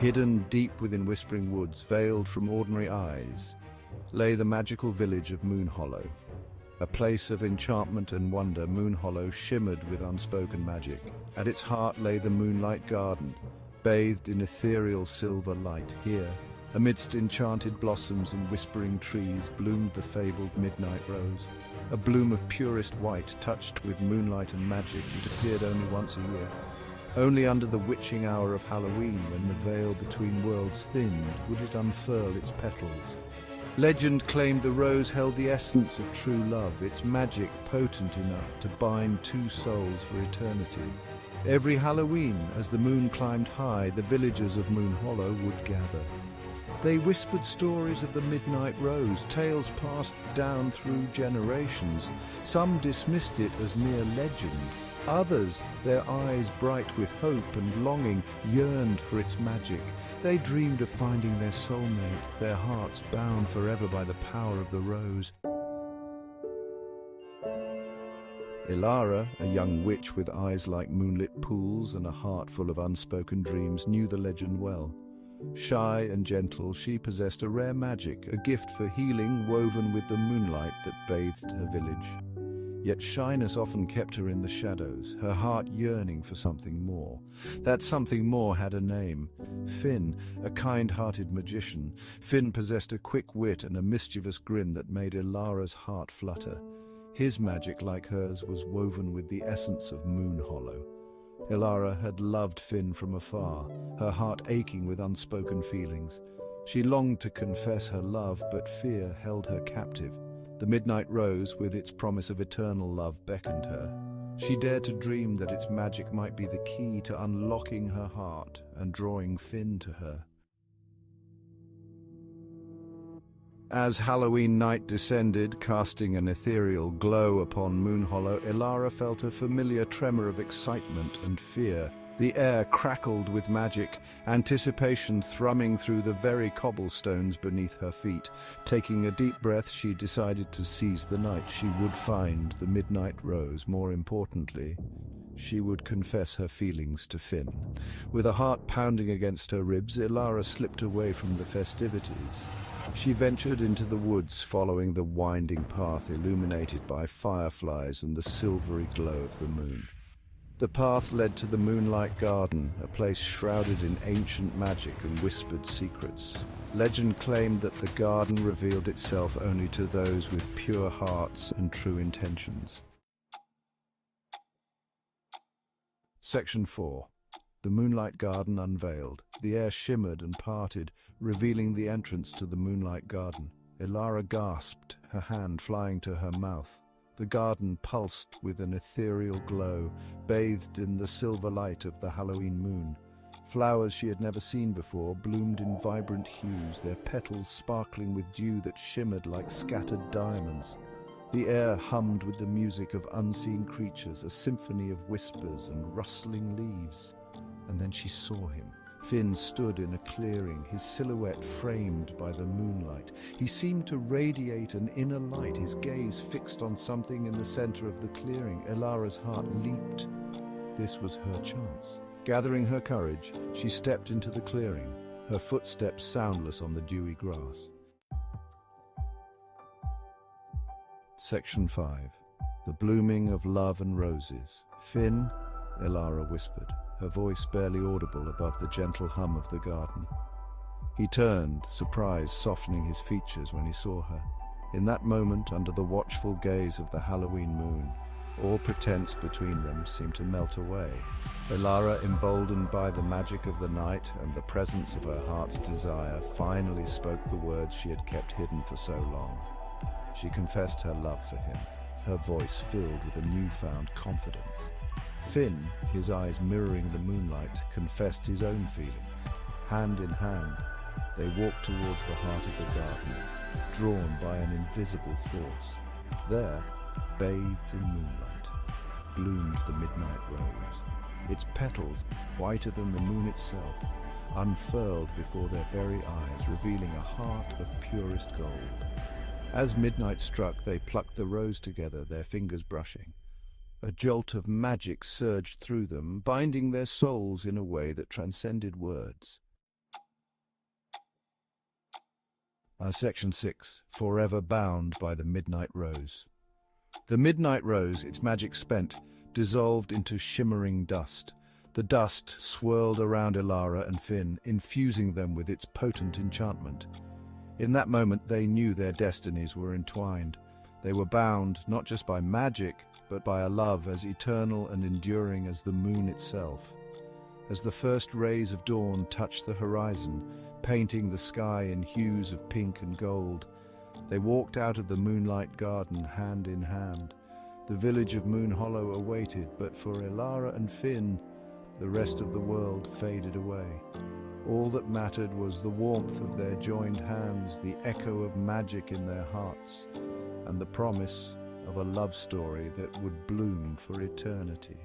Hidden deep within whispering woods, veiled from ordinary eyes, lay the magical village of Moon Hollow. A place of enchantment and wonder, Moon Hollow shimmered with unspoken magic. At its heart lay the Moonlight Garden, bathed in ethereal silver light. Here, amidst enchanted blossoms and whispering trees, bloomed the fabled midnight rose. A bloom of purest white, touched with moonlight and magic, it appeared only once a year. Only under the witching hour of Halloween, when the veil between worlds thinned, would it unfurl its petals. Legend claimed the rose held the essence of true love, its magic potent enough to bind two souls for eternity. Every Halloween, as the moon climbed high, the villagers of Moon Hollow would gather. They whispered stories of the midnight rose, tales passed down through generations. Some dismissed it as mere legend. Others, their eyes bright with hope and longing, yearned for its magic. They dreamed of finding their soulmate, their hearts bound forever by the power of the rose. Ilara, a young witch with eyes like moonlit pools and a heart full of unspoken dreams, knew the legend well. Shy and gentle, she possessed a rare magic, a gift for healing woven with the moonlight that bathed her village. Yet shyness often kept her in the shadows, her heart yearning for something more. That something more had a name. Finn, a kind-hearted magician. Finn possessed a quick wit and a mischievous grin that made Ilara's heart flutter. His magic, like hers, was woven with the essence of Moon Hollow. Ilara had loved Finn from afar, her heart aching with unspoken feelings. She longed to confess her love, but fear held her captive. The midnight rose, with its promise of eternal love, beckoned her. She dared to dream that its magic might be the key to unlocking her heart and drawing Finn to her. As Halloween night descended, casting an ethereal glow upon Moon Hollow, Ilara felt a familiar tremor of excitement and fear. The air crackled with magic, anticipation thrumming through the very cobblestones beneath her feet. Taking a deep breath, she decided to seize the night. She would find the midnight rose. More importantly, she would confess her feelings to Finn. With a heart pounding against her ribs, Ilara slipped away from the festivities. She ventured into the woods, following the winding path illuminated by fireflies and the silvery glow of the moon. The path led to the Moonlight Garden, a place shrouded in ancient magic and whispered secrets. Legend claimed that the garden revealed itself only to those with pure hearts and true intentions. Section 4. The Moonlight Garden unveiled. The air shimmered and parted, revealing the entrance to the Moonlight Garden. Ilara gasped, her hand flying to her mouth. The garden pulsed with an ethereal glow, bathed in the silver light of the Halloween moon. Flowers she had never seen before bloomed in vibrant hues, their petals sparkling with dew that shimmered like scattered diamonds. The air hummed with the music of unseen creatures, a symphony of whispers and rustling leaves. And then she saw him. Finn stood in a clearing, his silhouette framed by the moonlight. He seemed to radiate an inner light, his gaze fixed on something in the center of the clearing. Ilara's heart leaped. This was her chance. Gathering her courage, she stepped into the clearing, her footsteps soundless on the dewy grass. Section 5. The blooming of love and roses. Finn, Ilara whispered, her voice barely audible above the gentle hum of the garden. He turned, surprise softening his features when he saw her. In that moment, under the watchful gaze of the Halloween moon, all pretense between them seemed to melt away. Ilara, emboldened by the magic of the night and the presence of her heart's desire, finally spoke the words she had kept hidden for so long. She confessed her love for him, her voice filled with a newfound confidence. Finn, his eyes mirroring the moonlight, confessed his own feelings. Hand in hand, they walked towards the heart of the garden, drawn by an invisible force. There, bathed in moonlight, bloomed the midnight rose. Its petals, whiter than the moon itself, unfurled before their very eyes, revealing a heart of purest gold. As midnight struck, they plucked the rose together, their fingers brushing. A jolt of magic surged through them, binding their souls in a way that transcended words. Section 6. Forever bound by the midnight rose. The midnight rose, its magic spent, dissolved into shimmering dust. The dust swirled around Elara and Finn, infusing them with its potent enchantment. In that moment, they knew their destinies were entwined. They were bound not just by magic, but by a love as eternal and enduring as the moon itself. As the first rays of dawn touched the horizon, painting the sky in hues of pink and gold, they walked out of the moonlight garden hand in hand. The village of Moon Hollow awaited, but for Elara and Finn, the rest of the world faded away. All that mattered was the warmth of their joined hands, the echo of magic in their hearts, and the promise of a love story that would bloom for eternity.